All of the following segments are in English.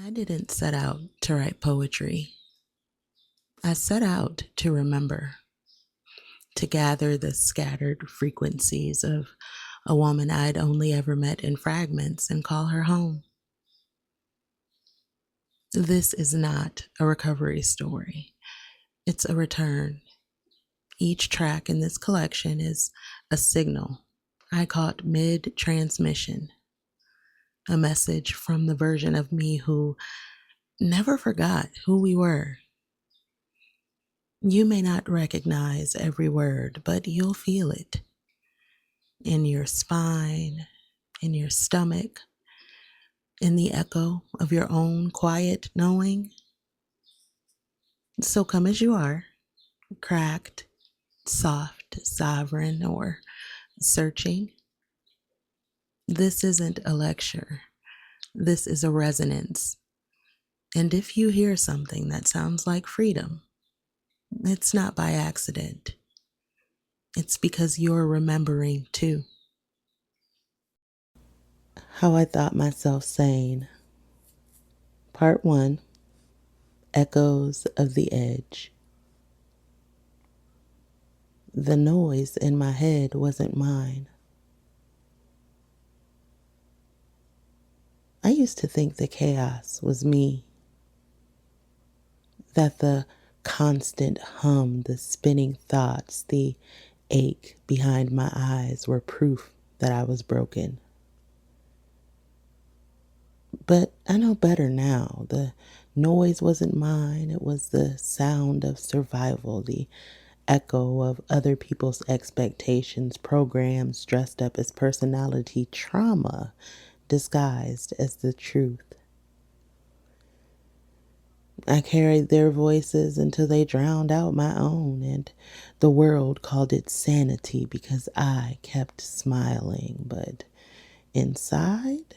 I didn't set out to write poetry. I set out to remember, to gather the scattered frequencies of a woman I'd only ever met in fragments and call her home. This is not a recovery story, it's a return. Each track in this collection is a signal I caught mid transmission, a message from the version of me who never forgot who we were. You may not recognize every word, but you'll feel it in your spine, in your stomach, in the echo of your own quiet knowing. So come as you are, cracked, soft, sovereign, or searching. This isn't a lecture. This is a resonance. And if you hear something that sounds like freedom, it's not by accident. It's because you're remembering too. How I Thought Myself Sane. Part 1. Echoes of the Edge. The noise in my head wasn't mine. I used to think the chaos was me, that the constant hum, the spinning thoughts, the ache behind my eyes were proof that I was broken. But I know better now. The noise wasn't mine. It was the sound of survival, the echo of other people's expectations, programs dressed up as personality trauma, disguised as the truth. I carried their voices until they drowned out my own, and the world called it sanity because I kept smiling. But inside,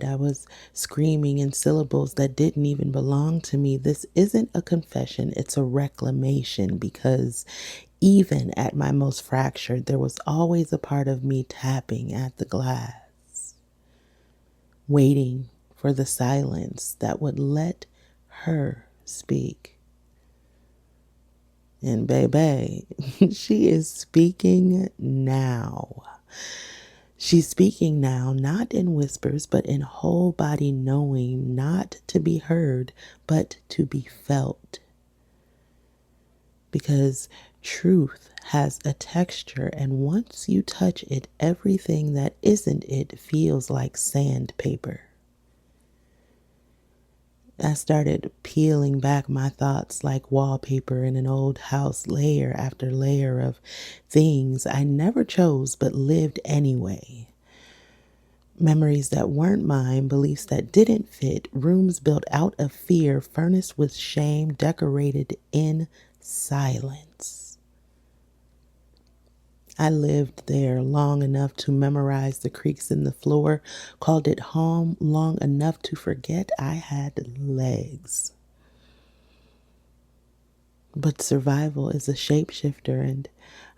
I was screaming in syllables that didn't even belong to me. This isn't a confession, it's a reclamation, because even at my most fractured, there was always a part of me tapping at the glass, waiting for the silence that would let her speak. And baby, she is speaking now. She's speaking now, not in whispers, but in whole body knowing, not to be heard, but to be felt. Because truth has a texture, and once you touch it, everything that isn't it feels like sandpaper. I started peeling back my thoughts like wallpaper in an old house, layer after layer of things I never chose but lived anyway. Memories that weren't mine, beliefs that didn't fit, rooms built out of fear, furnished with shame, decorated in silence. I lived there long enough to memorize the creaks in the floor, called it home long enough to forget I had legs. But survival is a shapeshifter, and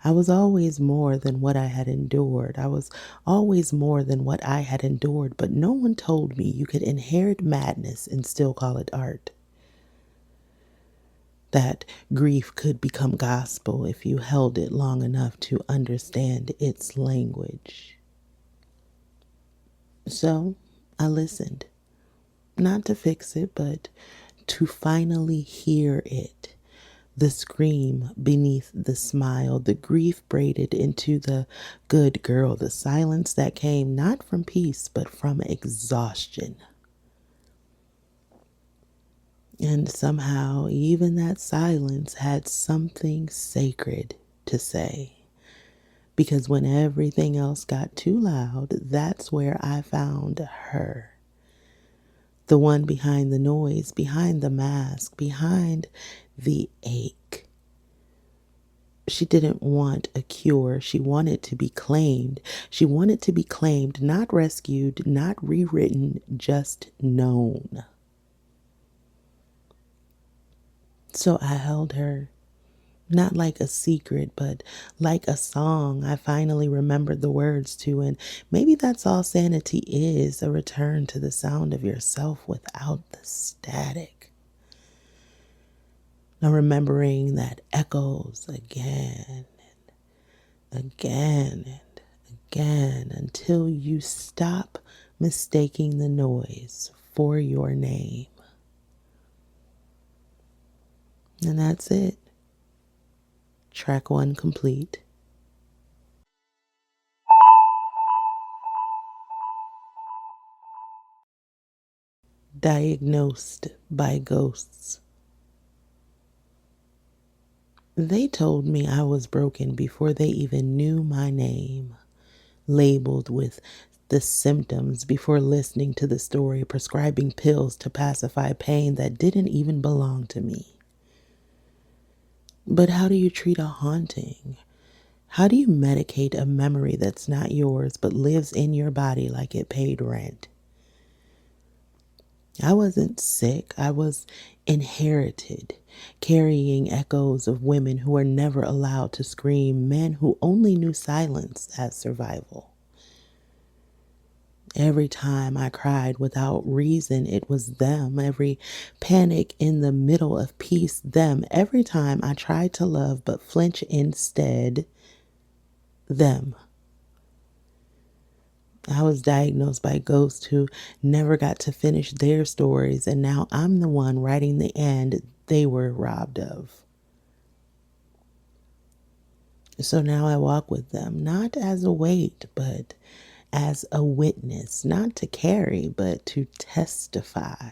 I was always more than what I had endured. I was always more than what I had endured, but no one told me you could inherit madness and still call it art. That grief could become gospel if you held it long enough to understand its language. So I listened, not to fix it, but to finally hear it. The scream beneath the smile, the grief braided into the good girl, the silence that came not from peace, but from exhaustion. And somehow, even that silence had something sacred to say. Because when everything else got too loud, that's where I found her. The one behind the noise, behind the mask, behind the ache. She didn't want a cure. She wanted to be claimed. She wanted to be claimed, not rescued, not rewritten, just known. So I held her, Not like a secret, but like a song I finally remembered the words to. And maybe that's all sanity is, a return to the sound of yourself without the static. Now remembering that echoes again and again and again until you stop mistaking the noise for your name. And that's it. Track 1 complete. Diagnosed by ghosts. They told me I was broken before they even knew my name, labeled with the symptoms before listening to the story, prescribing pills to pacify pain that didn't even belong to me. But how do you treat a haunting? How do you medicate a memory that's not yours but lives in your body like it paid rent? I wasn't sick. I was inherited, carrying echoes of women who were never allowed to scream, men who only knew silence as survival. Every time I cried without reason, it was them. Every panic in the middle of peace, them. Every time I tried to love but flinch instead, them. I was diagnosed by ghosts who never got to finish their stories, and now I'm the one writing the end they were robbed of. So now I walk with them, not as a weight, but as a witness, not to carry, but to testify.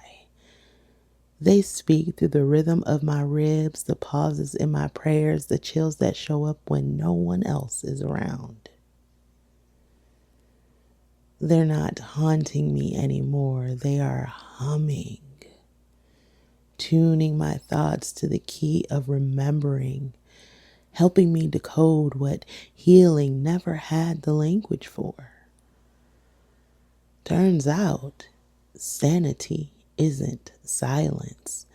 They speak through the rhythm of my ribs, the pauses in my prayers, the chills that show up when no one else is around. They're not haunting me anymore. They are humming, tuning my thoughts to the key of remembering, helping me decode what healing never had the language for. Turns out, sanity isn't silence.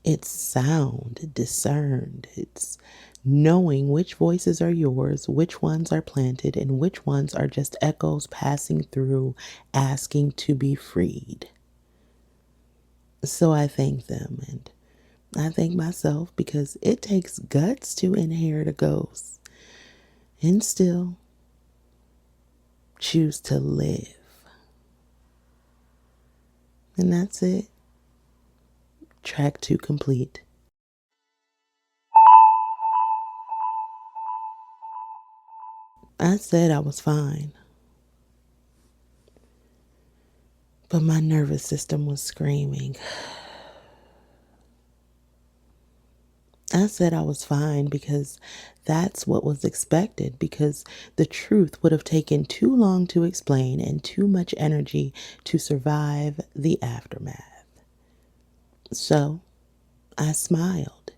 It's sound discerned. It's knowing which voices are yours, which ones are planted, and which ones are just echoes passing through, asking to be freed. So I thank them, and I thank myself, because it takes guts to inherit a ghost and still choose to live. And that's it. Track 2 complete. I said I was fine, but my nervous system was screaming. I said I was fine because that's what was expected, because the truth would have taken too long to explain and too much energy to survive the aftermath. So I smiled,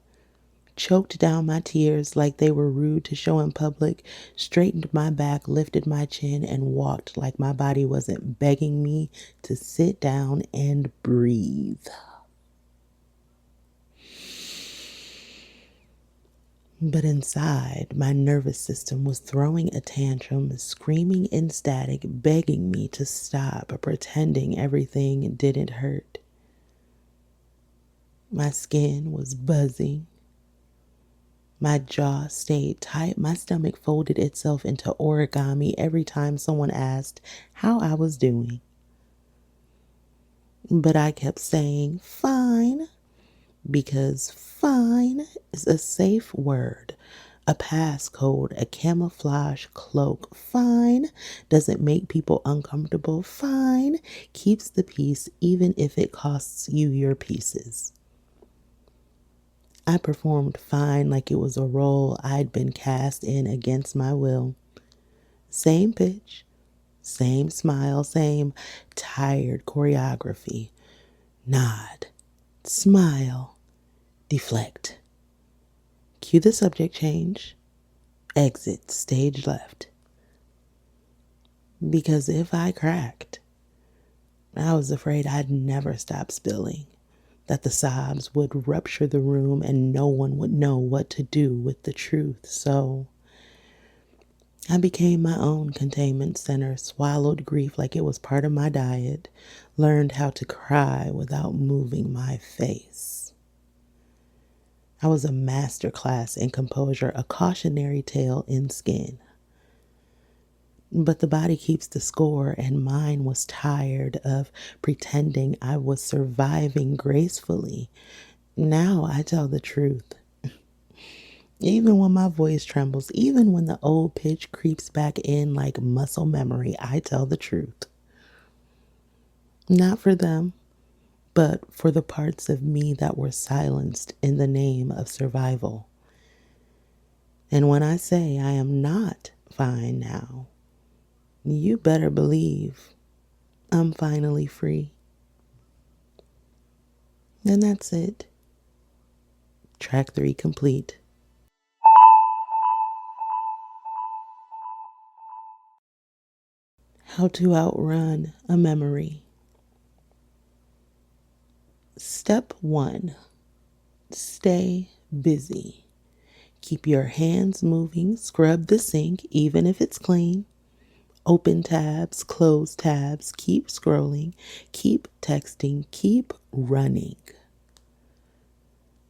choked down my tears like they were rude to show in public, straightened my back, lifted my chin, and walked like my body wasn't begging me to sit down and breathe. But inside, my nervous system was throwing a tantrum, screaming in static, begging me to stop, pretending everything didn't hurt. My skin was buzzing. My jaw stayed tight. My stomach folded itself into origami every time someone asked how I was doing. But I kept saying, fine, because fine is a safe word, a passcode, a camouflage cloak. Fine doesn't make people uncomfortable. Fine keeps the peace even if it costs you your pieces. I performed fine like it was a role I'd been cast in against my will. Same pitch, same smile, same tired choreography. Nod, smile, deflect. Cue the subject change. Exit stage left. Because if I cracked, I was afraid I'd never stop spilling. that the sobs would rupture the room and no one would know what to do with the truth. So I became my own containment center, swallowed grief like it was part of my diet, learned how to cry without moving my face. I was a master class in composure, a cautionary tale in skin. But the body keeps the score, and mine was tired of pretending I was surviving gracefully. Now I tell the truth. Even when my voice trembles, even when the old pitch creeps back in like muscle memory, I tell the truth. Not for them, but for the parts of me that were silenced in the name of survival. And when I say I am not fine now, you better believe I'm finally free. And that's it. Track 3 complete. How to outrun a memory. Step 1. Stay busy. Keep your hands moving. Scrub the sink, even if it's clean. Open tabs, close tabs. Keep scrolling. Keep texting. Keep running.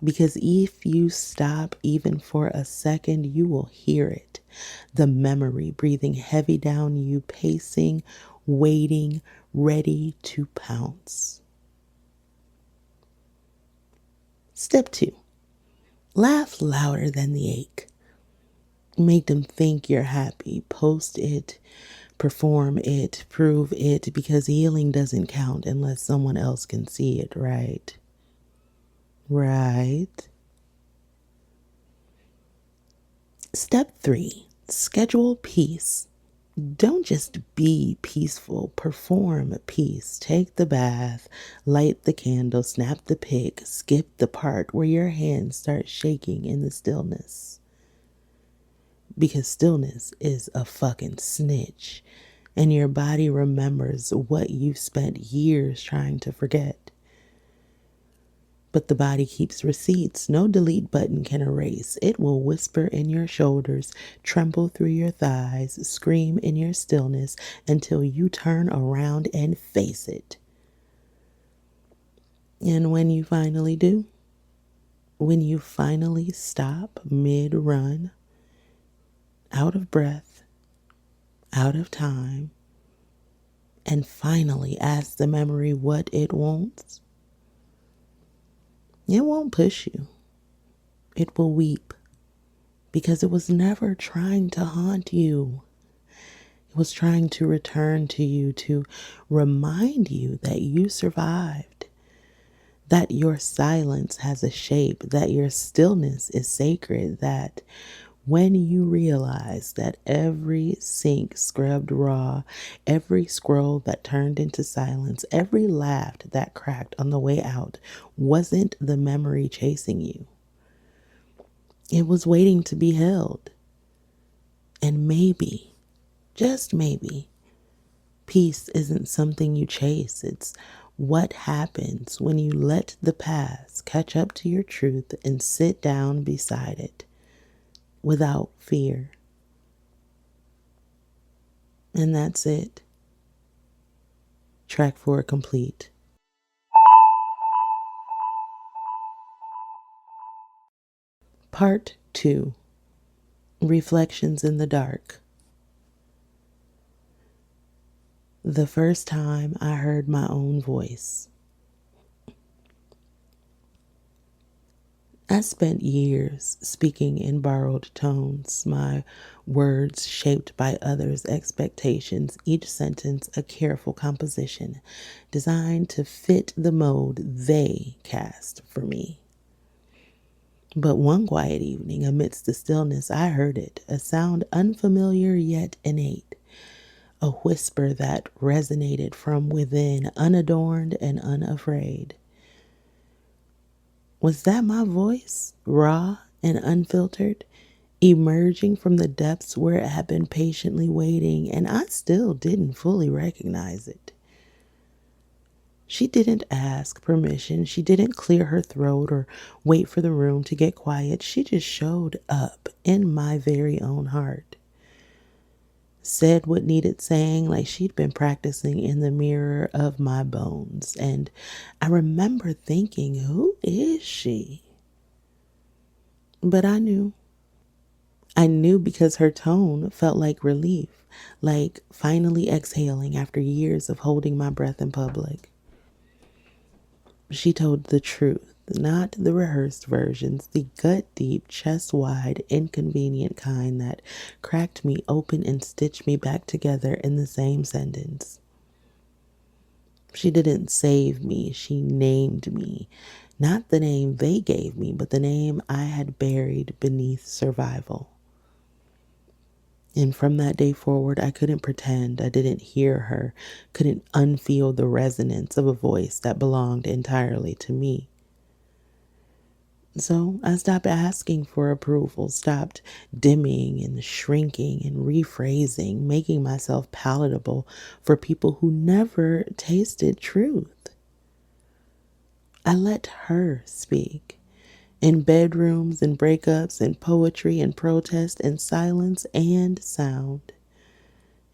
Because if you stop even for a second, you will hear it. The memory breathing heavy down you, pacing, waiting, ready to pounce. Step 2. Laugh louder than the ache. Make them think you're happy. Post it, perform it, prove it, because healing doesn't count unless someone else can see it, right? Right. Step 3. Schedule peace. Don't just be peaceful, perform peace. Take the bath, light the candle, snap the pic, skip the part where your hands start shaking in the stillness. Because stillness is a fucking snitch, and your body remembers what you've spent years trying to forget. But the body keeps receipts. No delete button can erase. It will whisper in your shoulders, tremble through your thighs, scream in your stillness until you turn around and face it. And when you finally do, when you finally stop mid-run, out of breath, out of time, and finally ask the memory what it wants, it won't push you. It will weep, because it was never trying to haunt you. It was trying to return to you, to remind you that you survived, that your silence has a shape, that your stillness is sacred, that when you realize that every sink scrubbed raw, every scroll that turned into silence, every laugh that cracked on the way out wasn't the memory chasing you. It was waiting to be held. And maybe, just maybe, peace isn't something you chase. It's what happens when you let the past catch up to your truth and sit down beside it without fear. And that's it. Track 4 complete. Part 2. Reflections in the Dark. The first time I heard my own voice. I spent years speaking in borrowed tones, my words shaped by others' expectations, each sentence a careful composition designed to fit the mold they cast for me. But one quiet evening, amidst the stillness, I heard it, a sound unfamiliar yet innate, a whisper that resonated from within, unadorned and unafraid. Was that my voice, raw and unfiltered, emerging from the depths where it had been patiently waiting, and I still didn't fully recognize it? She didn't ask permission. She didn't clear her throat or wait for the room to get quiet. She just showed up in my very own heart. Said what needed saying like she'd been practicing in the mirror of my bones. And I remember thinking, who is she? But I knew. I knew because her tone felt like relief, like finally exhaling after years of holding my breath in public. She told the truth, not the rehearsed versions, the gut deep, chest wide, inconvenient kind that cracked me open and stitched me back together in the same sentence. She didn't save me, she named me. Not the name they gave me, but the name I had buried beneath survival. And from that day forward, I couldn't pretend I didn't hear her, couldn't unfeel the resonance of a voice that belonged entirely to me. So I stopped asking for approval, stopped dimming and shrinking and rephrasing, making myself palatable for people who never tasted truth. I let her speak. In bedrooms and breakups and poetry and protest and silence and sound.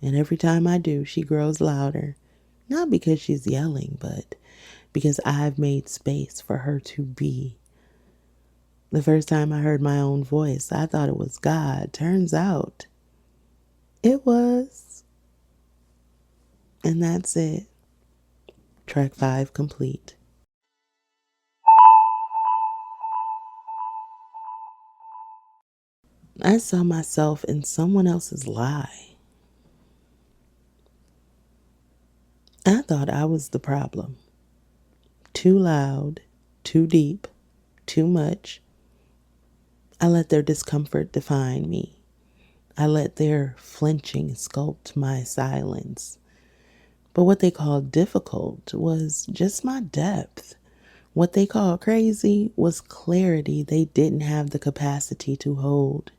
And every time I do, she grows louder. Not because she's yelling, but because I've made space for her to be. The first time I heard my own voice, I thought it was God. Turns out, it was. And that's it. Track 5 complete. I saw myself in someone else's lie. I thought I was the problem. Too loud, too deep, too much. I let their discomfort define me. I let their flinching sculpt my silence. But what they called difficult was just my depth. What they called crazy was clarity they didn't have the capacity to hold.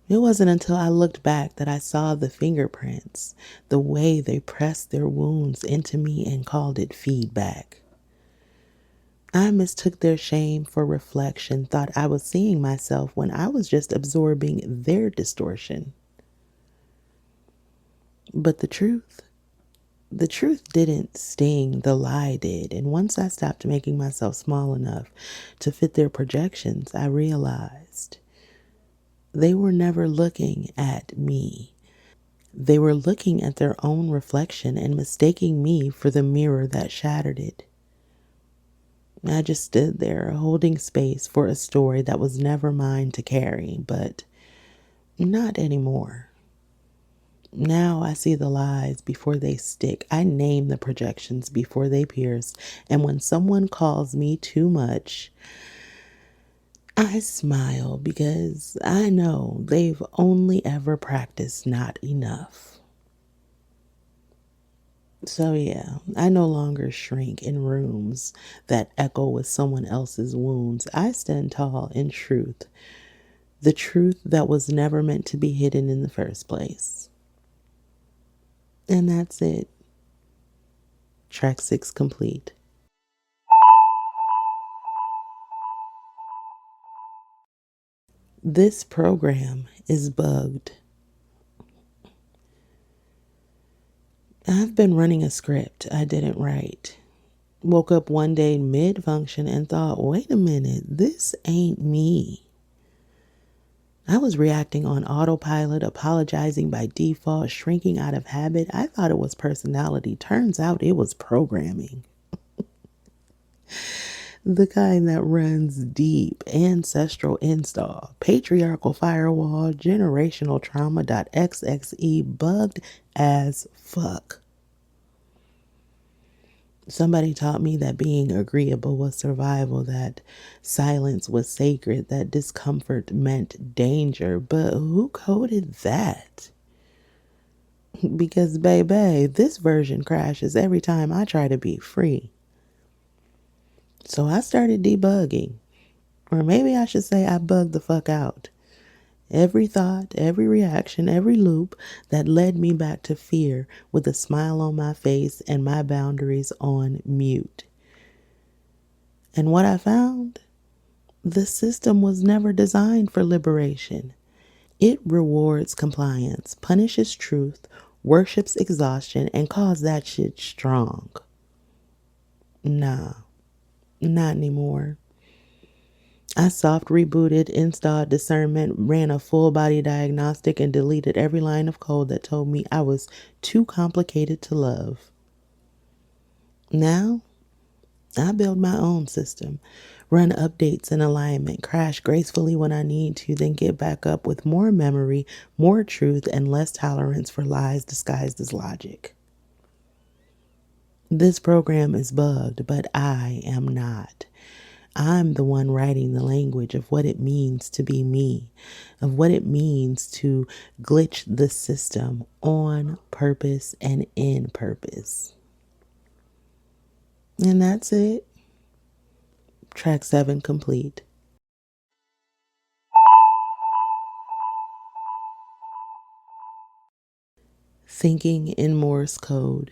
It wasn't until I looked back that I saw the fingerprints, the way they pressed their wounds into me and called it feedback. I mistook their shame for reflection, thought I was seeing myself when I was just absorbing their distortion. But the truth didn't sting, the lie did. And once I stopped making myself small enough to fit their projections, I realized they were never looking at me. They were looking at their own reflection and mistaking me for the mirror that shattered it. I just stood there holding space for a story that was never mine to carry, but not anymore. Now I see the lies before they stick. I name the projections before they pierce. And when someone calls me too much, I smile because I know they've only ever practiced not enough. So yeah, I no longer shrink in rooms that echo with someone else's wounds. I stand tall in truth, the truth that was never meant to be hidden in the first place. And that's it. Track 6 complete. This program is bugged. I've been running a script I didn't write. Woke up one day mid-function and thought, wait a minute, this ain't me. I was reacting on autopilot, apologizing by default, shrinking out of habit. I thought it was personality. Turns out it was programming. The kind that runs deep, ancestral install, patriarchal firewall, generational trauma.xxe, bugged as fuck. Somebody taught me that being agreeable was survival, that silence was sacred, that discomfort meant danger. But who coded that? Because, baby, this version crashes every time I try to be free. So I started debugging. Or maybe I should say I bugged the fuck out. Every thought, every reaction, every loop that led me back to fear with a smile on my face and my boundaries on mute. And what I found? The system was never designed for liberation. It rewards compliance, punishes truth, worships exhaustion, and calls that shit strong. Nah, not anymore. I soft rebooted, installed discernment, ran a full body diagnostic, and deleted every line of code that told me I was too complicated to love. Now, I build my own system, run updates in alignment, crash gracefully when I need to, then get back up with more memory, more truth, and less tolerance for lies disguised as logic. This program is bugged, but I am not. I'm the one writing the language of what it means to be me, of what it means to glitch the system on purpose and in purpose. And that's it. Track 7 complete. Thinking in Morse code.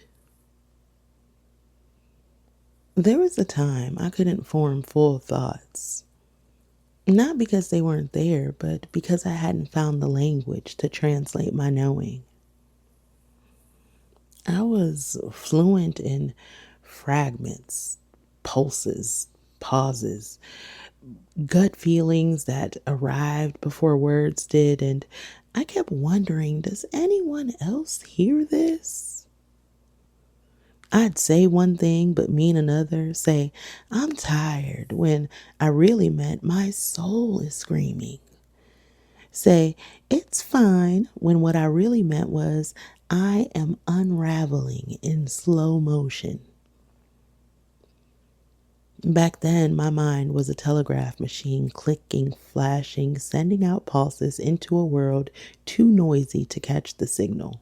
There was a time I couldn't form full thoughts. Not because they weren't there, but because I hadn't found the language to translate my knowing. I was fluent in fragments, pulses, pauses, gut feelings that arrived before words did, and I kept wondering, does anyone else hear this? I'd say one thing but mean another, say, I'm tired, when I really meant my soul is screaming. Say, it's fine, when what I really meant was, I am unraveling in slow motion. Back then, my mind was a telegraph machine, clicking, flashing, sending out pulses into a world too noisy to catch the signal.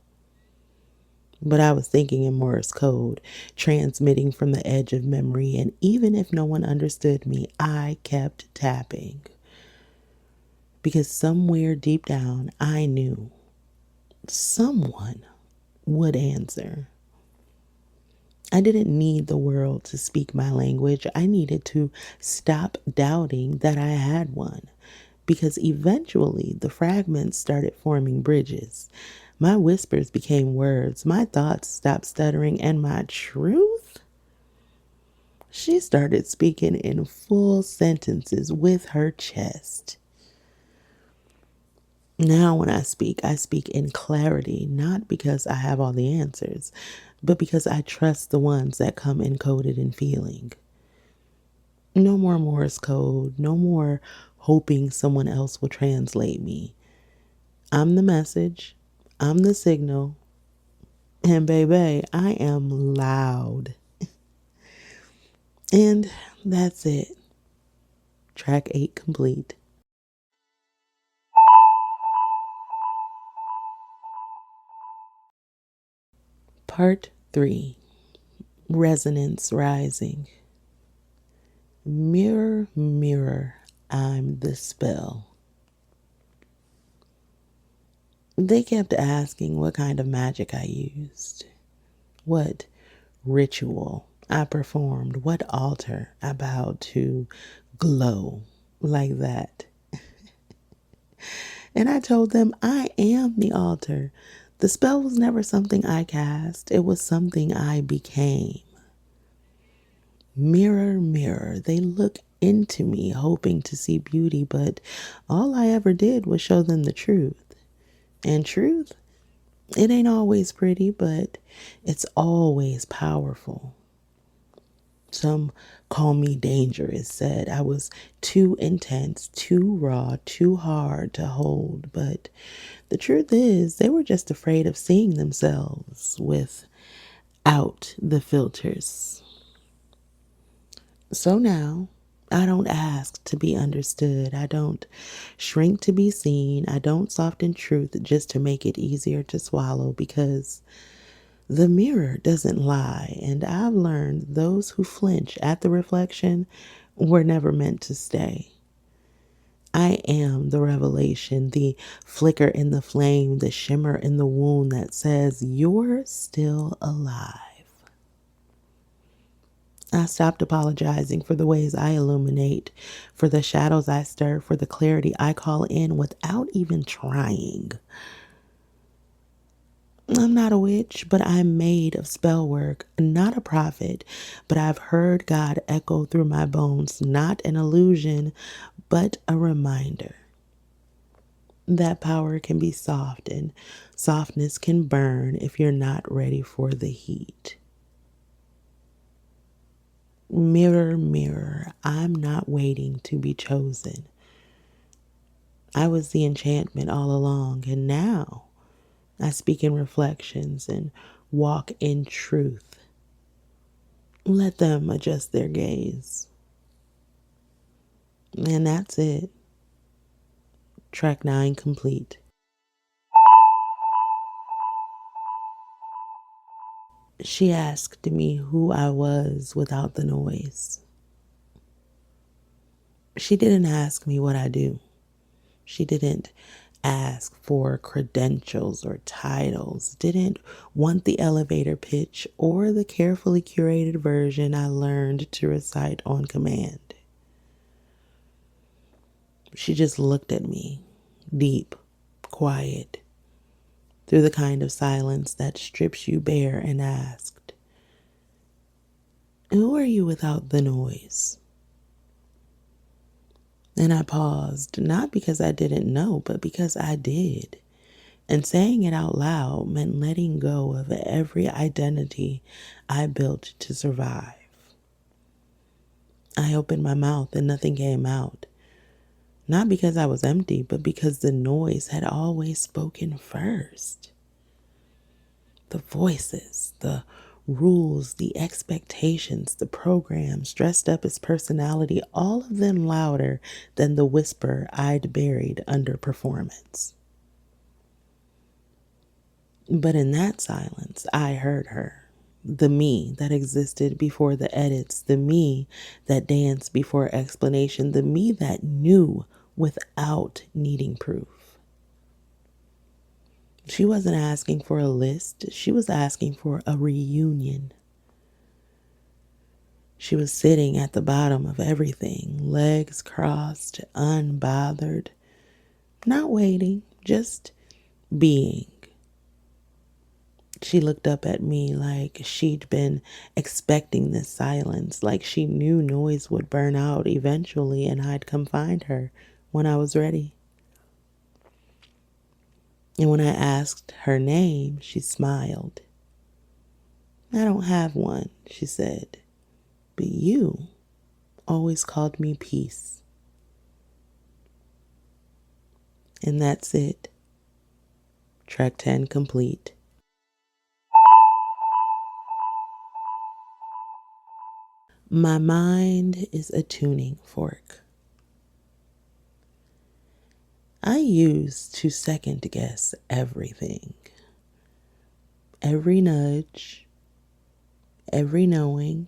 But I was thinking in Morse code, transmitting from the edge of memory, and even if no one understood me, I kept tapping. Because somewhere deep down, I knew someone would answer. I didn't need the world to speak my language. I needed to stop doubting that I had one, because eventually the fragments started forming bridges. My whispers became words, my thoughts stopped stuttering, and my truth, she started speaking in full sentences with her chest. Now, when I speak in clarity, not because I have all the answers, but because I trust the ones that come encoded in feeling. No more Morse code, no more hoping someone else will translate me. I'm the message, I'm the signal, and baby, I am loud. And that's it. Track 8 complete. Part 3. Resonance rising. Mirror, mirror, I'm the spell. They kept asking what kind of magic I used, what ritual I performed, what altar I bowed to glow like that. And I told them I am the altar. The spell was never something I cast, it was something I became. Mirror, mirror, they look into me hoping to see beauty, but all I ever did was show them the truth. And truth, it ain't always pretty, but it's always powerful. Some call me dangerous, said I was too intense, too raw, too hard to hold. But the truth is, they were just afraid of seeing themselves without the filters. So now, I don't ask to be understood. I don't shrink to be seen. I don't soften truth just to make it easier to swallow, because the mirror doesn't lie, and I've learned those who flinch at the reflection were never meant to stay. I am the revelation, the flicker in the flame, the shimmer in the wound that says, you're still alive. I stopped apologizing for the ways I illuminate, for the shadows I stir, for the clarity I call in without even trying. I'm not a witch, but I'm made of spell work, not a prophet, but I've heard God echo through my bones, not an illusion, but a reminder. That power can be soft and softness can burn if you're not ready for the heat. Mirror, mirror, I'm not waiting to be chosen. I was the enchantment all along, and now I speak in reflections and walk in truth. Let them adjust their gaze. And that's it. Track 9 complete. She asked me who I was without the noise. She didn't ask me what I do. She didn't ask for credentials or titles, didn't want the elevator pitch or the carefully curated version I learned to recite on command. She just looked at me, deep, quiet, through the kind of silence that strips you bare, and asked, who are you without the noise? And I paused, not because I didn't know, but because I did. And saying it out loud meant letting go of every identity I built to survive. I opened my mouth and nothing came out. Not because I was empty, but because the noise had always spoken first. The voices, the rules, the expectations, the programs dressed up as personality, all of them louder than the whisper I'd buried under performance. But in that silence, I heard her. The me that existed before the edits, the me that danced before explanation, the me that knew without needing proof. She wasn't asking for a list, she was asking for a reunion. She was sitting at the bottom of everything, legs crossed, unbothered, not waiting, just being. She looked up at me like she'd been expecting this silence, like she knew noise would burn out eventually and I'd come find her when I was ready. And when I asked her name, she smiled. I don't have one, she said, but you always called me peace. And that's it. Track 10 complete. My mind is a tuning fork. I used to second guess everything. Every nudge, every knowing,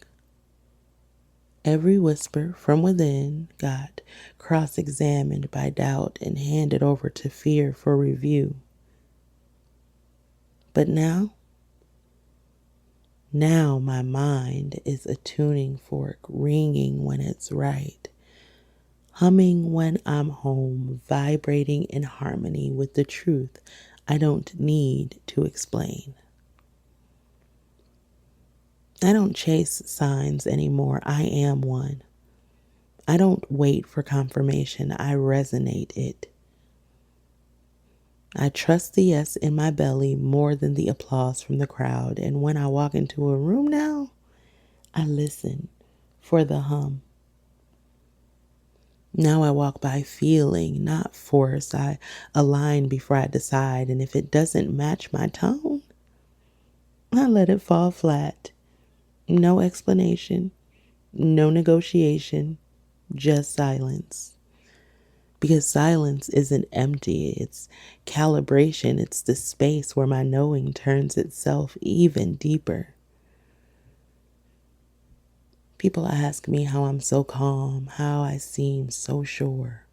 every whisper from within got cross-examined by doubt and handed over to fear for review. But now my mind is a tuning fork, ringing when it's right, humming when I'm home, vibrating in harmony with the truth I don't need to explain. I don't chase signs anymore. I am one. I don't wait for confirmation. I resonate it. I trust the yes in my belly more than the applause from the crowd. And when I walk into a room now, I listen for the hum. Now I walk by feeling, not force. I align before I decide. And if it doesn't match my tone, I let it fall flat. No explanation, no negotiation, just silence. Because silence isn't empty, it's calibration. It's the space where my knowing turns itself even deeper. People ask me how I'm so calm, how I seem so sure.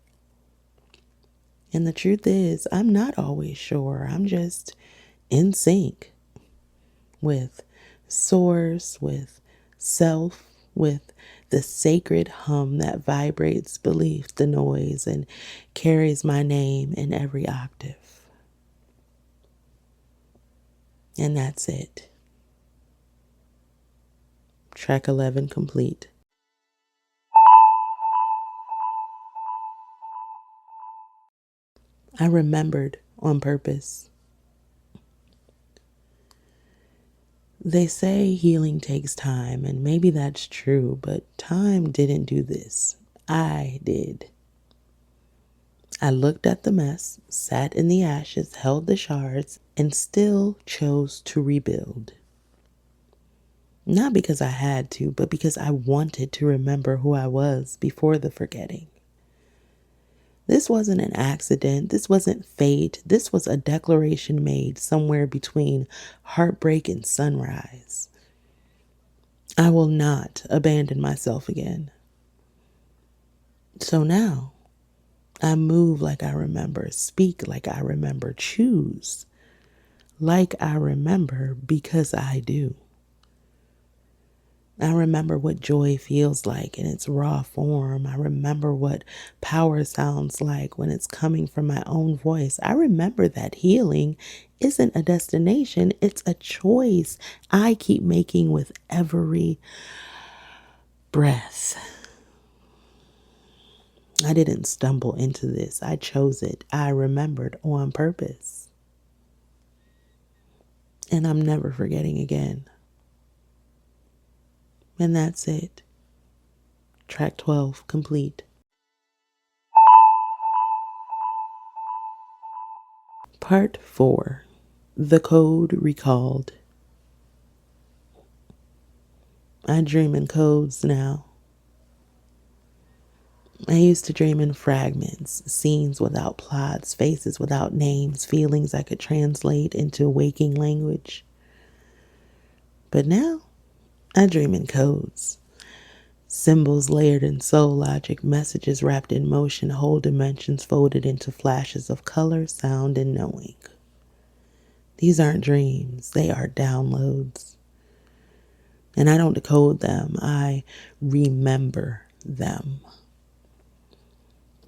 And the truth is, I'm not always sure. I'm just in sync with source, with self, with the sacred hum that vibrates beneath the noise and carries my name in every octave. And that's it. Track 11 complete. I remembered on purpose. They say healing takes time, and maybe that's true, but time didn't do this. I did. I looked at the mess, sat in the ashes, held the shards, and still chose to rebuild. Not because I had to, but because I wanted to remember who I was before the forgetting. This wasn't an accident. This wasn't fate. This was a declaration made somewhere between heartbreak and sunrise. I will not abandon myself again. So now, I move like I remember, speak like I remember, choose like I remember because I do. I remember what joy feels like in its raw form. I remember what power sounds like when it's coming from my own voice. I remember that healing isn't a destination, it's a choice I keep making with every breath. I didn't stumble into this. I chose it. I remembered on purpose. And I'm never forgetting again. And that's it. Track 12 complete. Part 4. The Code Recalled. I dream in codes now. I used to dream in fragments, scenes without plots, faces without names, feelings I could translate into waking language. But now, I dream in codes. Symbols layered in soul logic, messages wrapped in motion, whole dimensions folded into flashes of color, sound, and knowing. These aren't dreams, they are downloads. And I don't decode them, I remember them.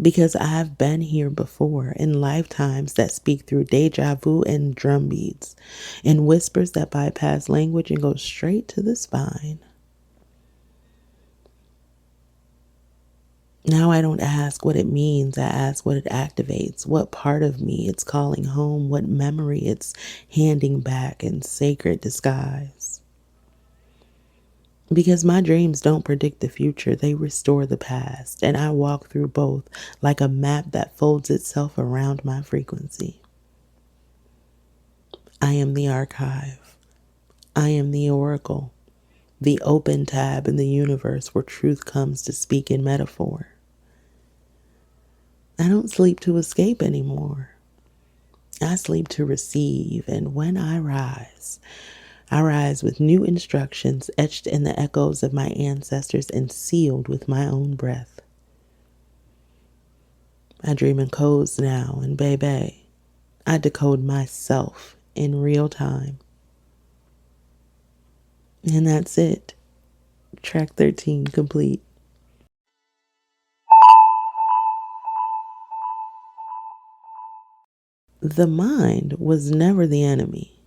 Because I've been here before in lifetimes that speak through deja vu and drum beats, in whispers that bypass language and go straight to the spine. Now I don't ask what it means, I ask what it activates, what part of me it's calling home, what memory it's handing back in sacred disguise. Because my dreams don't predict the future, they restore the past, and I walk through both like a map that folds itself around my frequency. I am the archive. I am the oracle, the open tab in the universe where truth comes to speak in metaphor. I don't sleep to escape anymore. I sleep to receive, and when I rise with new instructions etched in the echoes of my ancestors and sealed with my own breath. I dream in codes now, and baby, I decode myself in real time. And that's it. Track 13 complete. The mind was never the enemy.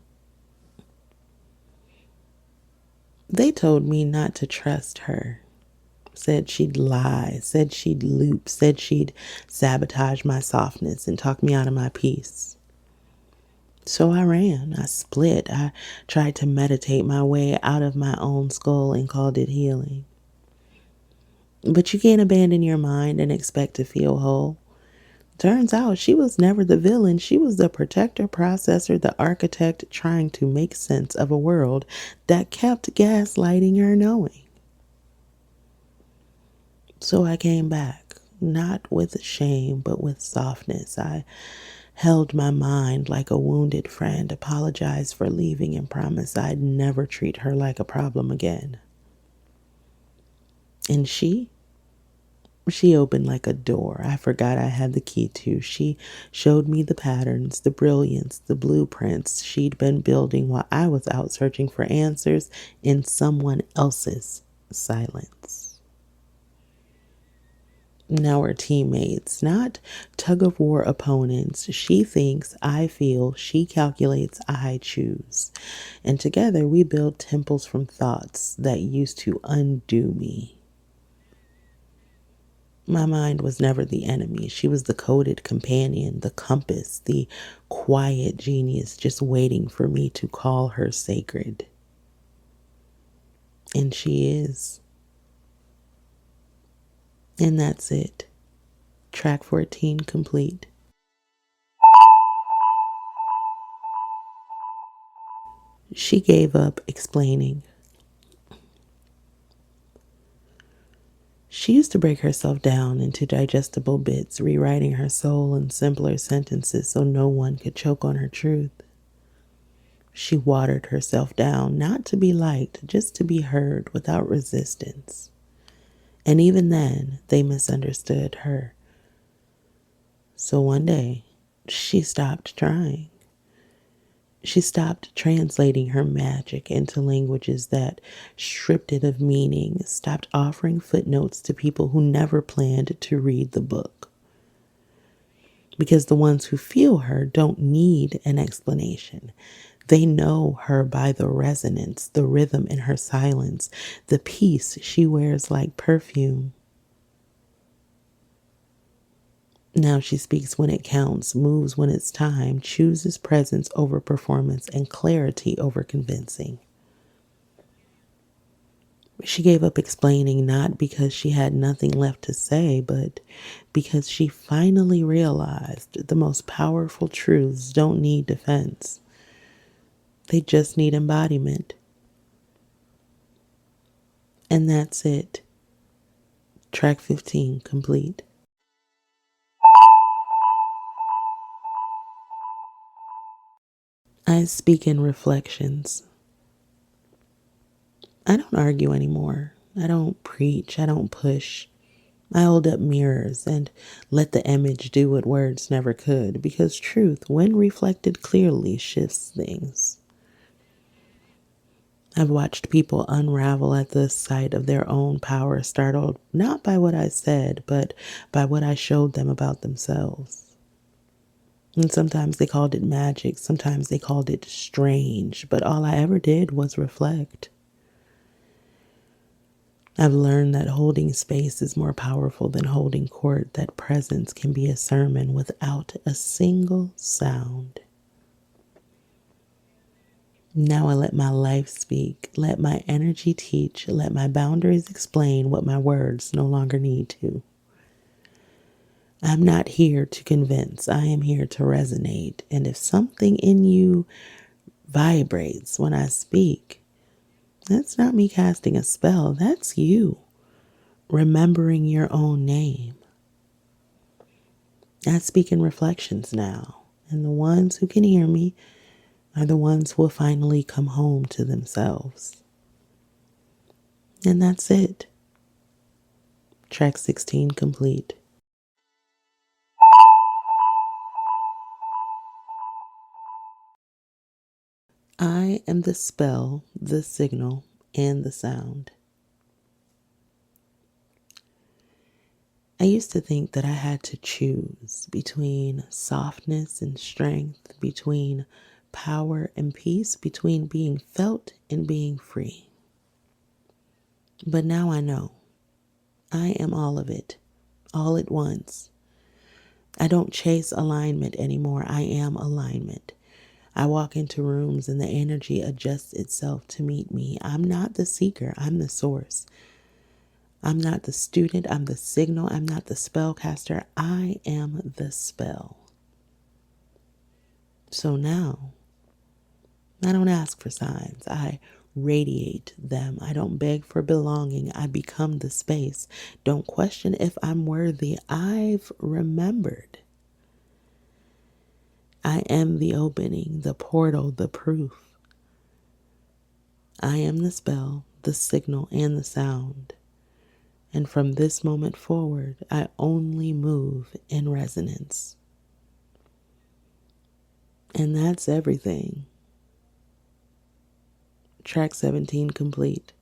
They told me not to trust her. Said she'd lie, said she'd loop, said she'd sabotage my softness and talk me out of my peace. So I ran, I split, I tried to meditate my way out of my own skull and called it healing. But you can't abandon your mind and expect to feel whole. Turns out she was never the villain. She was the protector, processor, the architect trying to make sense of a world that kept gaslighting her knowing. So I came back, not with shame, but with softness. I held my mind like a wounded friend, apologized for leaving, and promised I'd never treat her like a problem again. And she She opened like a door I forgot I had the key to. She showed me the patterns, the brilliance, the blueprints she'd been building while I was out searching for answers in someone else's silence. Now we're teammates, not tug of war opponents. She thinks, I feel, she calculates, I choose. And together we build temples from thoughts that used to undo me. My mind was never the enemy. She was the coded companion, the compass, the quiet genius just waiting for me to call her sacred. And she is. And that's it. Track 14 complete. She gave up explaining. She used to break herself down into digestible bits, rewriting her soul in simpler sentences so no one could choke on her truth. She watered herself down, not to be liked, just to be heard without resistance. And even then, they misunderstood her. So one day, she stopped trying. She stopped translating her magic into languages that stripped it of meaning, stopped offering footnotes to people who never planned to read the book. Because the ones who feel her don't need an explanation. They know her by the resonance, the rhythm in her silence, the peace she wears like perfume. Now she speaks when it counts, moves when it's time, chooses presence over performance and clarity over convincing. She gave up explaining not because she had nothing left to say, but because she finally realized the most powerful truths don't need defense. They just need embodiment. And that's it. Track 15 complete. I speak in reflections. I don't argue anymore. I don't preach. I don't push. I hold up mirrors and let the image do what words never could, because truth, when reflected clearly, shifts things. I've watched people unravel at the sight of their own power, startled not by what I said, but by what I showed them about themselves. And sometimes they called it magic, sometimes they called it strange, but all I ever did was reflect. I've learned that holding space is more powerful than holding court, that presence can be a sermon without a single sound. Now I let my life speak, let my energy teach, let my boundaries explain what my words no longer need to. I'm not here to convince, I am here to resonate. And if something in you vibrates when I speak, that's not me casting a spell, that's you remembering your own name. I speak in reflections now, and the ones who can hear me are the ones who will finally come home to themselves. And that's it. Track 16 complete. I am the spell, the signal, and the sound. I used to think that I had to choose between softness and strength, between power and peace, between being felt and being free. But now I know I am all of it, all at once. I don't chase alignment anymore. I am alignment. I walk into rooms and the energy adjusts itself to meet me. I'm not the seeker, I'm the source. I'm not the student, I'm the signal. I'm not the spellcaster, I am the spell. So now, I don't ask for signs. I radiate them. I don't beg for belonging. I become the space. Don't question if I'm worthy. I've remembered. I am the opening, the portal, the proof. I am the spell, the signal, and the sound. And from this moment forward, I only move in resonance. And that's everything. Track 17 complete.